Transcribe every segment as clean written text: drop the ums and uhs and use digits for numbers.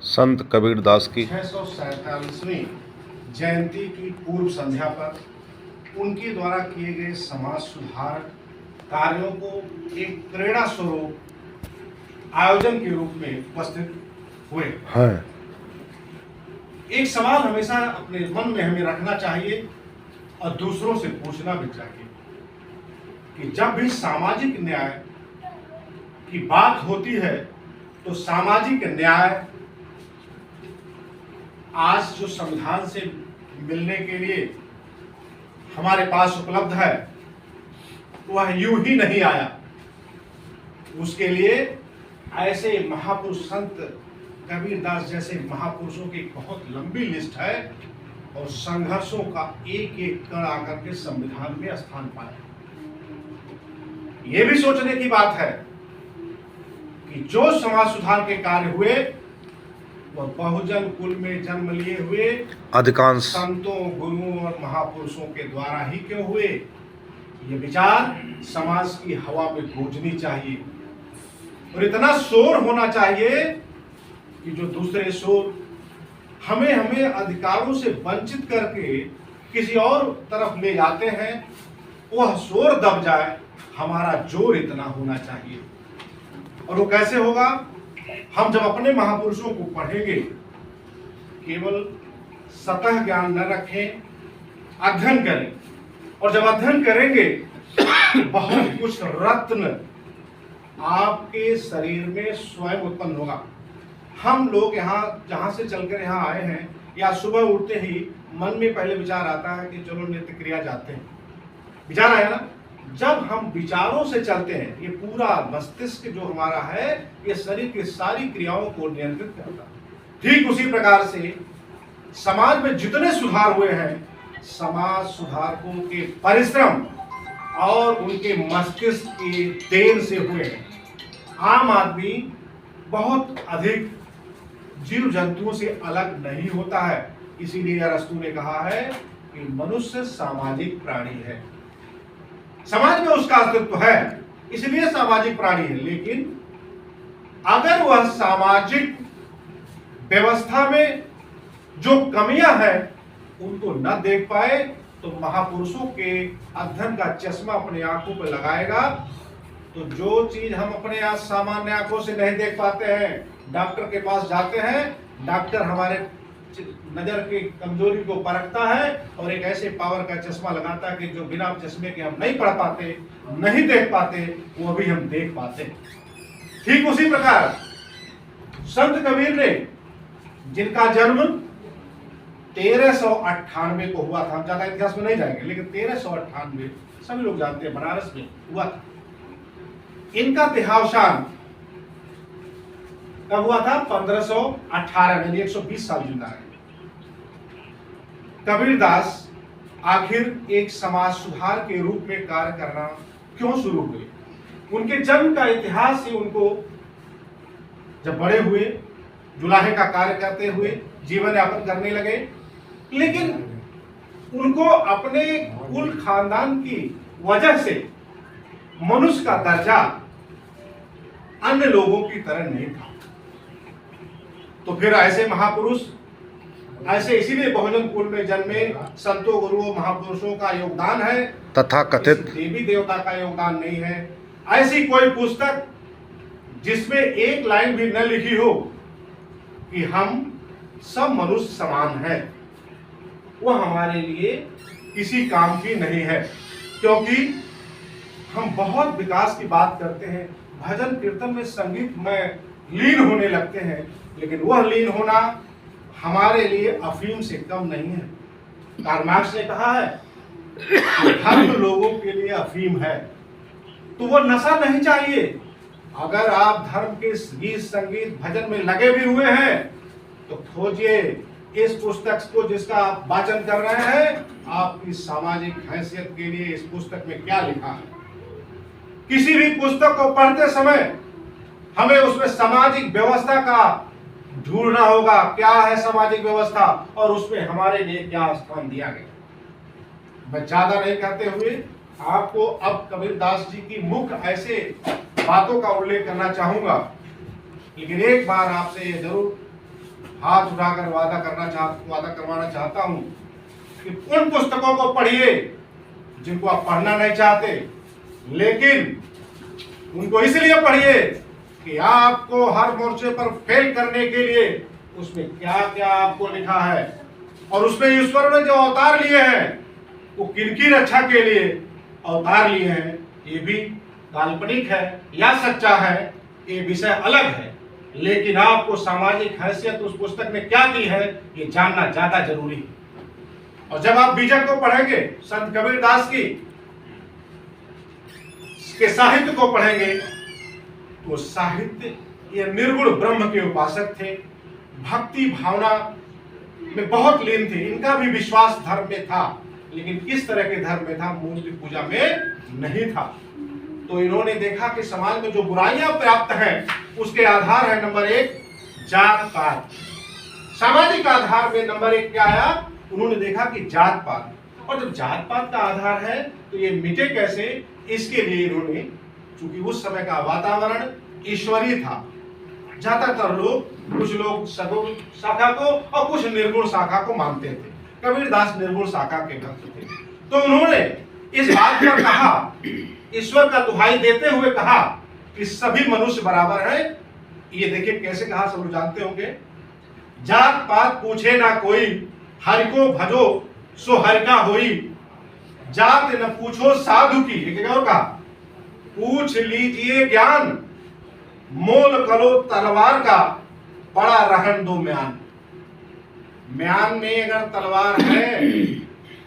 संत कबीरदास की 647वीं जयंती की पूर्व संध्या पर उनके द्वारा किए गए समाज सुधार कार्यों को एक प्रेरणा स्वरूप आयोजन के रूप में उपस्थित हुए हैं। एक सवाल हमेशा अपने मन में हमें रखना चाहिए और दूसरों से पूछना भी चाहिए कि जब भी सामाजिक न्याय की बात होती है तो सामाजिक न्याय आज जो संविधान से मिलने के लिए हमारे पास उपलब्ध है वह यूं ही नहीं आया। उसके लिए ऐसे महापुरुष संत कबीरदास जैसे महापुरुषों की बहुत लंबी लिस्ट है और संघर्षों का एक एक कण आकर के संविधान में स्थान पाया। यह भी सोचने की बात है कि जो समाज सुधार के कार्य हुए वह बहुजन कुल में जन्म लिए हुए अधिकांश संतों, गुरुओं और महापुरुषों के द्वारा ही क्यों हुए, ये विचार समाज की हवा में गूंजनी चाहिए और इतना शोर होना चाहिए कि जो दूसरे शोर हमें अधिकारों से वंचित करके किसी और तरफ ले जाते हैं वह शोर दब जाए। हमारा जोर इतना होना चाहिए और वो कैसे होगा? हम जब अपने महापुरुषों को पढ़ेंगे, केवल सतह ज्ञान न रखें, अध्ययन करें और जब अध्ययन करेंगे बहुत कुछ रत्न आपके शरीर में स्वयं उत्पन्न होगा। हम लोग यहाँ जहाँ से चलकर यहाँ आए हैं या सुबह उठते ही मन में पहले विचार आता है कि चलो नित्य क्रिया जाते हैं, विचार आया ना। जब हम विचारों से चलते हैं ये पूरा मस्तिष्क जो हमारा है ये शरीर की सारी क्रियाओं को नियंत्रित करता है। ठीक उसी प्रकार से समाज में जितने सुधार हुए हैं समाज सुधारकों के परिश्रम और उनके मस्तिष्क की देन से हुए हैं। आम आदमी बहुत अधिक जीव जंतुओं से अलग नहीं होता है, इसीलिए अरस्तु ने कहा है कि मनुष्य सामाजिक प्राणी है। समाज में उसका अस्तित्व है इसलिए सामाजिक प्राणी है, लेकिन अगर वह सामाजिक व्यवस्था में जो कमियां हैं उनको न देख पाए तो महापुरुषों के अध्ययन का चश्मा अपने आंखों पर लगाएगा तो जो चीज हम अपने यहाँ सामान्य आंखों से नहीं देख पाते हैं, डॉक्टर के पास जाते हैं, डॉक्टर हमारे नजर की कमजोरी को परखता है और एक ऐसे पावर का चश्मा लगाता है कि जो बिना चश्मे के हम नहीं पढ़ पाते, नहीं देख पाते, वो भी हम देख पाते। ठीक उसी प्रकार संत कबीर ने जिनका जन्म 1398 को हुआ था, हम ज्यादा इतिहास में नहीं जाएंगे, लेकिन 1398 सभी लोग जानते हैं बनारस में हुआ था। इनका देहावसान कब हुआ था? 1518 में, 120 साल जिंदा है। कबीरदास आखिर एक समाज सुधार के रूप में कार्य करना क्यों शुरू हुए? उनके जन्म का इतिहास ही उनको जब बड़े हुए जुलाहे का कार्य करते हुए जीवन यापन करने लगे, लेकिन उनको अपने कुल खानदान की वजह से मनुष्य का दर्जा अन्य लोगों की तरह नहीं था। तो फिर ऐसे महापुरुष ऐसे इसीलिए बहुजन कुल में जन्मे संतों, गुरुओं, महापुरुषों का योगदान है, तथा कथित देवी देवता का योगदान नहीं है। ऐसी कोई पुस्तक जिसमें एक लाइन भी न लिखी हो कि हम सब मनुष्य समान हैं, वह हमारे लिए किसी काम की नहीं है। क्योंकि हम बहुत विकास की बात करते हैं, भजन कीर्तन में, संगीत में लीन होने लगते हैं, लेकिन वह लीन होना हमारे लिए अफीम से कम नहीं है। कार्ल मार्क्स ने कहा है धर्म लोगों के लिए अफीम है, तो वो नशा नहीं चाहिए। अगर आप धर्म के गीत, संगीत, भजन में लगे भी हुए हैं तो खोजिए इस पुस्तक को जिसका आप वाचन कर रहे हैं, आपकी सामाजिक हैसियत के लिए इस पुस्तक में क्या लिखा है। किसी भी पुस्तक को पढ़ते समय हमें उसमें सामाजिक व्यवस्था का ढूंढना होगा, क्या है सामाजिक व्यवस्था और उसमें हमारे लिए क्या स्थान दिया गया। मैं ज्यादा नहीं कहते हुए आपको अब कबीरदास जी की मुख्य ऐसे बातों का उल्लेख करना चाहूंगा, लेकिन एक बार आपसे ये जरूर हाथ उठाकर वादा करवाना चाहता हूं कि उन पुस्तकों को पढ़िए जिनको आप पढ़ना नहीं चाहते, लेकिन उनको इसलिए पढ़िए कि आपको हर मोर्चे पर फेल करने के लिए उसमें क्या क्या आपको लिखा है, और उसमें ईश्वर ने जो अवतार लिए हैं वो किनकी रक्षा के लिए अवतार लिए हैं, ये भी काल्पनिक है या सच्चा है, ये विषय अलग है, लेकिन आपको सामाजिक हैसियत उस पुस्तक में क्या दी है ये जानना ज्यादा जरूरी है। और जब आप बीजक को पढ़ेंगे, संत कबीर दास की के साहित्य को पढ़ेंगे, तो साहित्य ये निर्गुण ब्रह्म के उपासक थे, भक्ति भावना में बहुत लीन थे। इनका भी विश्वास धर्म में था, लेकिन किस तरह के धर्म में था? मूर्ति पूजा में नहीं था। तो इन्होंने देखा कि समाज में जो बुराइयां प्राप्त हैं उसके आधार है नंबर 1 जात पात। सामाजिक आधार में नंबर 1 क्या आया? उन्होंने देखा कि जात पात, और जब जात पात का आधार है तो ये मिटे कैसे? इसके लिए इन्होंने, चूंकि उस समय का वातावरण ईश्वरीय था, ज्यादातर लोग, कुछ लोग सगुण शाखा को और कुछ निर्गुण शाखा को मानते थे। कबीर दास निर्गुण शाखा के भक्त थे। तो उन्होंने इस बात पर कहा, ईश्वर का दुहाई देते हुए कहा कि सभी मनुष्य बराबर हैं। ये देखिए कैसे कहा, सब लोग जानते होंगे। जात पात पूछे ना कोई, हरि को भजो सो हरि का होई। जात न पूछो साधु की, एक और कहा, पूछ लीजिए ज्ञान, मोल करो तलवार का, बड़ा रहन दो म्यान। म्यान में अगर तलवार है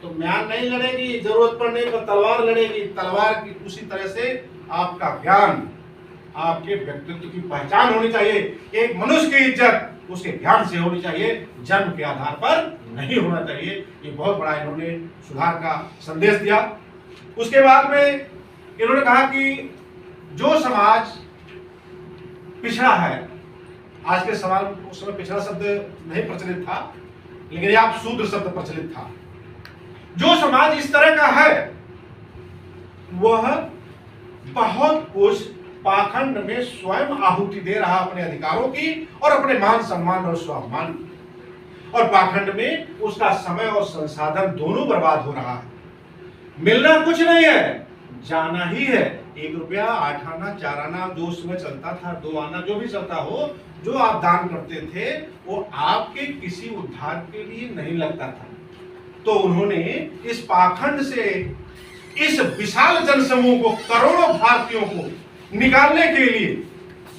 तो म्यान नहीं लड़ेगी, जरूरत पड़ने पर तलवार लड़ेगी। तलवार की उसी तरह से आपका ज्ञान, आपके व्यक्तित्व की पहचान होनी चाहिए। एक मनुष्य की इज्जत उसके ज्ञान से होनी चाहिए, जन्म के आधार पर नहीं होना चाहिए। ये बहुत बड़ा इन्होंने सुधार का संदेश दिया। उसके बाद में इन्होंने कहा कि जो समाज पिछड़ा है, आज के समाज, उस समय पिछड़ा शब्द नहीं प्रचलित था, लेकिन आप शूद्र शब्द प्रचलित था। जो समाज इस तरह का है वह बहुत कुछ पाखंड में स्वयं आहुति दे रहा, अपने अधिकारों की और अपने मान सम्मान और स्वाभिमान, और पाखंड में उसका समय और संसाधन दोनों बर्बाद हो रहा है। मिलना कुछ नहीं है, जाना ही है। 1 रुपया, 8 आना, 4 आना जो उसमें चलता था, 2 आना, जो भी चलता हो, जो आप दान करते थे वो आपके किसी उद्धार के लिए नहीं लगता था। तो उन्होंने इस पाखंड से इस विशाल जनसमूह को, करोड़ों भारतीयों को निकालने के लिए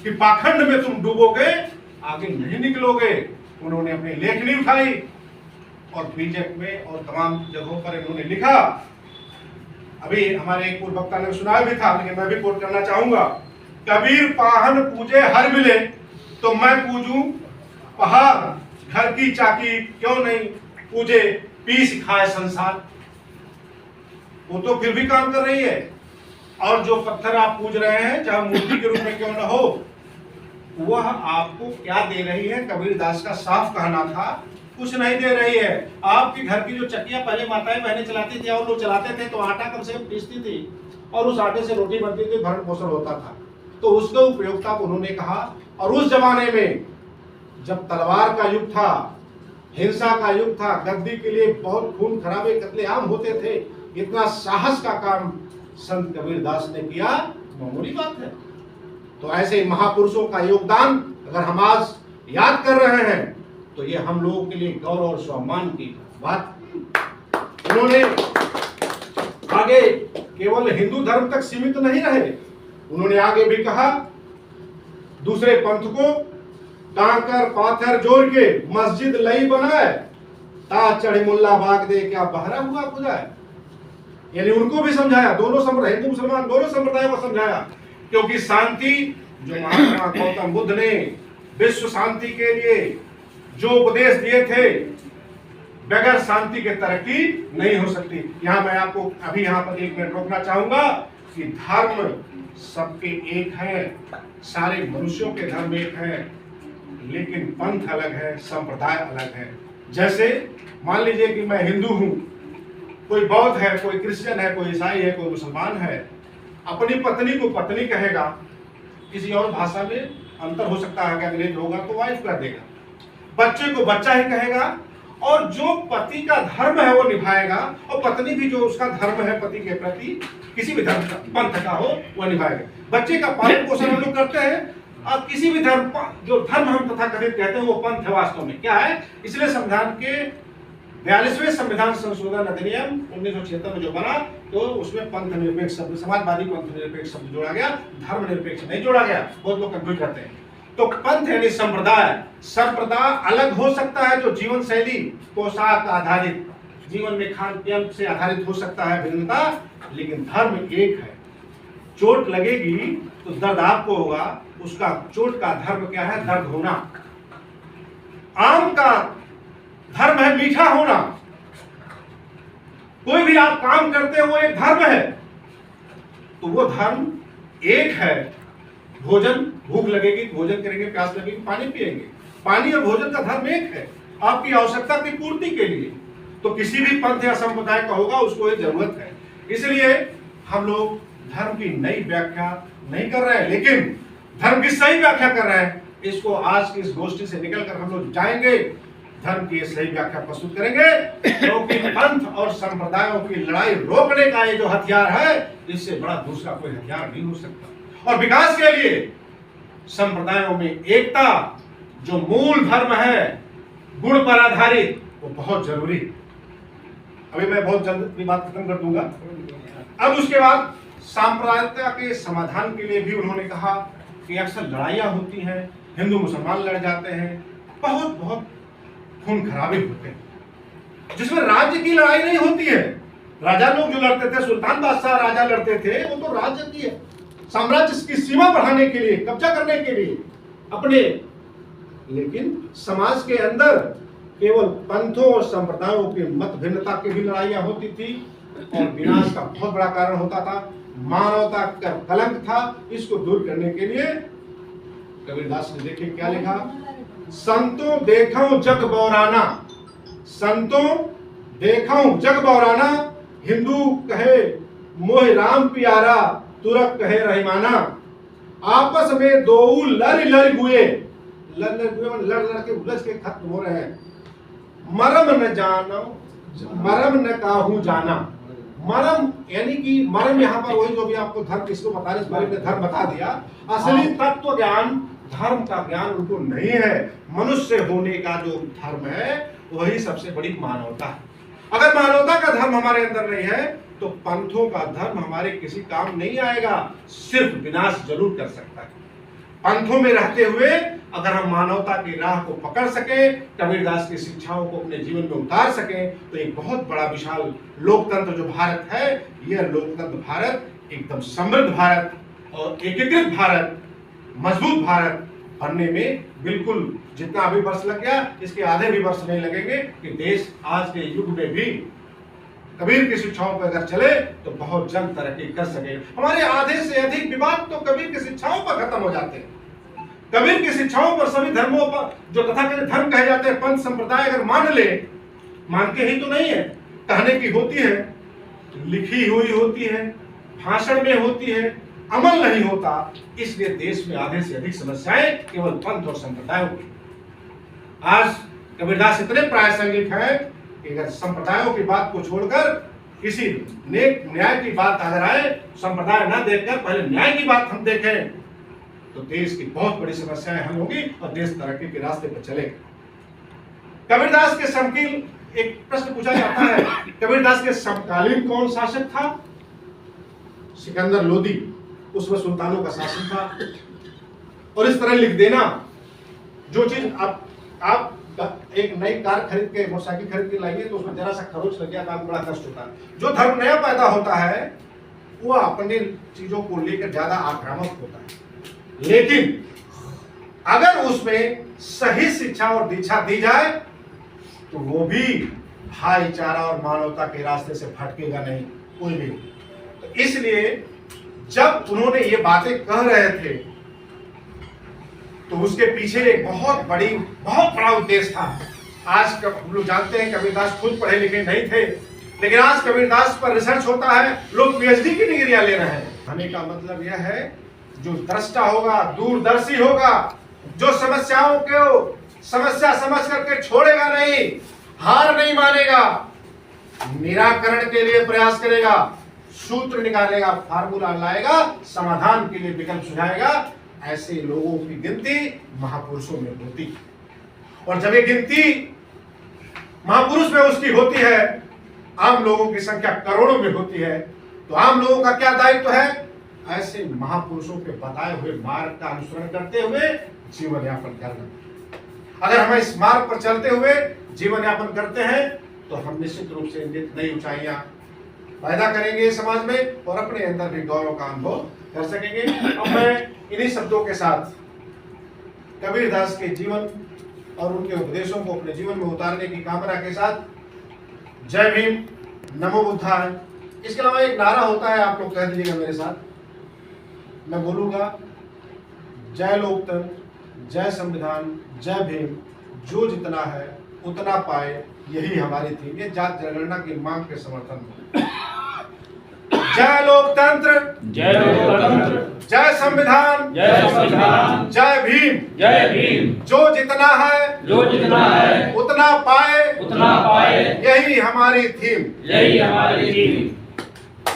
कि पाखंड में तुम डूबोगे, आगे नहीं निकलोगे, उन्होंने अपनी लेखनी उठाई और बीजक में और तमाम जगहों पर इन्होंने लिखा। अभी हमारे एक पूर्व वक्ता ने सुनाया भी था, लेकिन मैं भी कोट करना चाहूंगा। कबीर पाहन पूजे हर मिले, तो मैं पूजूं पहाड़, घर की चाकी क्यों नहीं पूजे, पीस खाए संसार। वो तो फिर भी काम कर रही है, और जो पत्थर आप पूज रहे हैं, चाहे मूर्ति के रूप में क्यों न हो, वह आपको क्या दे रही है? कबीर दास का साफ कहना था, कुछ नहीं दे रही है। आपके घर की जो चक्कियां पहले माताएं बहनें चलाती थी और लोग चलाते थे, तो आटा कम से कम पीसती थी और उस आटे से रोटी बनती थी, भरण पोषण होता था। तो उसका उपयोगिता को उन्होंने कहा। और उस जमाने में जब तलवार का युग था, हिंसा का युग था, गद्दी के लिए बहुत खून खराबे कत्लेआम होते थे, इतना साहस का काम संत कबीर दास ने किया, मामूली बात है। तो ऐसे महापुरुषों का योगदान अगर हम आज याद कर रहे हैं तो ये हम लोगों के लिए गौरव और सम्मान की बात। उन्होंने आगे केवल हिंदू धर्म तक सीमित नहीं रहे, उन्होंने आगे भी कहा दूसरे पंथ को कांकर पाथर जोड़ के मस्जिद लई बनाए, ता चढ़ी मुल्ला भाग दे क्या बहरा हुआ खुदाए। यानी उनको भी समझाया, दोनों संप्रदाय, हिंदू मुसलमान दोनों संप्रदायों को समझाया, क्योंकि शांति जो महात्मा गौतम बुद्ध ने विश्व शांति के लिए जो उपदेश दिए थे, बगैर शांति के तरक्की नहीं हो सकती। यहाँ मैं आपको अभी यहाँ पर 1 मिनट रोकना चाहूंगा कि धर्म सबके एक है, सारे मनुष्यों के धर्म एक है, लेकिन पंथ अलग है, संप्रदाय अलग है। जैसे मान लीजिए कि मैं हिंदू हूं, कोई बौद्ध है, कोई क्रिश्चियन है, कोई ईसाई है, कोई मुसलमान है, अपनी पत्नी को पत्नी कहेगा, किसी और भाषा में अंतर हो सकता है कि अंग्रेज होगा तो वाइफ कर देगा, बच्चे को बच्चा ही कहेगा, और जो पति का धर्म है वो निभाएगा, और पत्नी भी जो उसका धर्म है पति के प्रति किसी भी धर्म का पंथ का हो वो निभाएगा। बच्चे का पालन पोषण हम लोग करते हैं, और किसी भी धर्म जो धर्म हम तथाकथित कहते हैं वो पंथ है वास्तव में क्या है। इसलिए संविधान के 42वें संविधान संशोधन अधिनियम 1976 में जो बना तो उसमें पंथ निरपेक्ष शब्द, समाजवादी पंथ निरपेक्ष शब्द जोड़ा गया, धर्म निरपेक्ष नहीं जोड़ा गया। बहुत लोग कंफ्यूज करते हैं। तो पंथ यानी संप्रदाय, संप्रदाय अलग हो सकता है जो जीवन शैली, पोशाक आधारित, जीवन में खान पान से आधारित हो सकता है भिन्नता, लेकिन धर्म एक है। चोट लगेगी तो दर्द आपको होगा, उसका चोट का धर्म क्या है? दर्द होना। आम का धर्म है मीठा होना। कोई भी आप काम करते हो वो एक धर्म है, तो वो धर्म एक है। भोजन, भूख लगेगी भोजन करेंगे, प्यास लगेगी पानी पिएंगे। पानी और भोजन का धर्म एक है आपकी आवश्यकता की पूर्ति के लिए। तो किसी भी पंथ या संप्रदाय का होगा उसको ये जरूरत है। इसलिए हम लोग धर्म की नई व्याख्या नहीं कर रहे हैं, लेकिन धर्म की सही व्याख्या कर रहे हैं। इसको आज की इस गोष्ठी से निकलकर हम लोग जाएंगे, धर्म की सही व्याख्या प्रस्तुत करेंगे, क्योंकि पंथ और संप्रदायों की लड़ाई रोकने का ये जो हथियार है, इससे बड़ा दूसरा कोई हथियार नहीं हो सकता। और विकास के लिए संप्रदायों में एकता, जो मूल धर्म है गुण पर आधारित, वो बहुत जरूरी। अभी मैं बहुत जल्द अपनी बात खत्म कर दूंगा। अब उसके बाद सांप्रदायिकता के समाधान के लिए भी उन्होंने कहा कि अक्सर लड़ाइयां होती हैं, हिंदू मुसलमान लड़ जाते हैं, बहुत बहुत खून खराबे होते हैं, जिसमें राज्य की लड़ाई नहीं होती है। राजा लोग जो लड़ते थे, सुल्तान बादशाह राजा लड़ते थे, वो तो राज्य की साम्राज्य की सीमा बढ़ाने के लिए, कब्जा करने के लिए अपने, लेकिन समाज के अंदर केवल पंथों और संप्रदायों की मत भिन्नता की भी लड़ाइयां होती थी, और विनाश का बहुत बड़ा कारण होता था। मानवता का कलंक था। इसको दूर करने के लिए कबीरदास ने देखिए क्या लिखा, संतों देखो जग बौराना, संतों देखो जग बौराना, हिंदू कहे मोह राम प्यारा, तुरक कहे रहीमाना, आपस में दो लड़ लड़ हुए, लड़ लड़ के उलझ के खत्म हो रहे हैं। मरम न जानो, मरम न काहू जाना। मरम यानी कि मरम यहाँ पर वही जो भी आपको धर्म किसको बता रहे, इस बारे में धर्म बता दिया। असली तत्व ज्ञान, धर्म का ज्ञान उनको नहीं है। मनुष्य होने का जो धर्म है वही सबसे बड़ी मानवता है। अगर मानवता का धर्म हमारे अंदर नहीं है तो पंथों का धर्म हमारे किसी काम नहीं आएगा, सिर्फ विनाश जरूर कर सकता है। पंथों में रहते हुए अगर हम मानवता की राह को पकड़ सके, कबीरदास की शिक्षाओं को अपने जीवन में उतार सके, तो एक बहुत बड़ा विशाल लोकतंत्र जो भारत है, यह लोकतंत्र भारत एकदम समृद्ध भारत और एकीकृत भारत, मजबूत भारत बनने में बिल्कुल जितना अभी वर्ष लग गया, इसके आधे भी वर्ष नहीं लगेंगे कि देश आज के युग में भी कबीर की शिक्षाओं पर अगर चले तो बहुत जल्द तरक्की कर सके। हमारे आधे से अधिक विवाद तो कबीर की शिक्षाओं पर खत्म हो जाते हैं। कबीर की शिक्षाओं पर सभी धर्मों पर जो तथाकथित धर्म कहे जाते हैं, पंथ संप्रदाय अगर मान ले, मानते ही तो नहीं है, कहने की होती है, लिखी हुई होती है, भाषण में होती है, अमल नहीं होता। इसलिए देश में आधे से अधिक समस्याएं केवल पंथ और संप्रदायों की। आज कबीरदास इतने प्रासंगिक है कि अगर संप्रदायों की बात को छोड़कर किसी नेक न्याय की बात अगर आए, संप्रदाय न देखकर पहले न्याय की बात हम देखें, तो देश की बहुत बड़ी समस्याएं हल होगी और देश तरक्की के रास्ते पर चलेगा। कबीरदास के समकालीन, एक प्रश्न पूछा जाता है, कबीरदास के समकालीन कौन शासक था? सिकंदर लोदी, उसमें सुल्तानों का शासन था। और इस तरह लिख देना, जो चीज आप एक नई कार खरीद के, मोटरसाइकिल खरीद के लाइए तो उसमें जरा सा खरोच लग गया, काम बड़ा कष्ट होता है। जो धर्म नया पैदा होता है वो अपने चीजों को लेकर ज्यादा आक्रामक होता है, लेकिन अगर उसमें सही शिक्षा और दीक्षा दी जाए तो वो भी भाईचारा और मानवता के रास्ते से भटकेगा नहीं कोई भी। तो इसलिए जब उन्होंने ये बातें कह रहे थे तो उसके पीछे एक बहुत बड़ा उद्देश्य था। आज हम लोग जानते हैं कबीरदास खुद पढ़े लिखे नहीं थे, लेकिन आज कबीरदास पर रिसर्च होता है, लोग पीएचडी की डिग्रियां ले रहे हैं। कहने का मतलब यह है, जो दृष्टा होगा, दूरदर्शी होगा, जो समस्याओं को समस्या समझ करके छोड़ेगा नहीं, हार नहीं मानेगा, निराकरण के लिए प्रयास करेगा, सूत्र निकालेगा, फार्मूला लाएगा, समाधान के लिए विकल्प सुझाएगा। ऐसे लोगों की गिनती महापुरुषों में होती है। और जब ये गिनती महापुरुष में उसकी होती है, आम लोगों की संख्या करोड़ों में होती है, तो आम लोगों का क्या दायित्व है? ऐसे महापुरुषों के बताए हुए मार्ग का अनुसरण करते हुए जीवन यापन करना। अगर हम इस मार्ग पर चलते हुए जीवन यापन करते हैं तो हम निश्चित रूप से नई ऊंचाइयां पैदा करेंगे समाज में और अपने अंदर भी गौरव का अनुभव कर सकेंगे। अब मैं इन्हीं शब्दों के साथ कबीरदास के जीवन और उनके उपदेशों को अपने जीवन में उतारने की कामना के साथ जय भीम, नमो बुद्धाय। इसके अलावा एक नारा होता है, आप लोग कह दीजिएगा मेरे साथ, मैं बोलूंगा, जय लोकतंत्र, जय संविधान, जय भीम, जो जितना है उतना पाए, यही हमारी थी। ये जात जनगणना की मांग के समर्थन में जय लोकतंत्र, जय लोकतंत्र, जय संविधान, जय संविधान, जय भीम, जय भीम, जो जितना है उतना उतना पाए, यही यही हमारी थीम। हमारी थीम।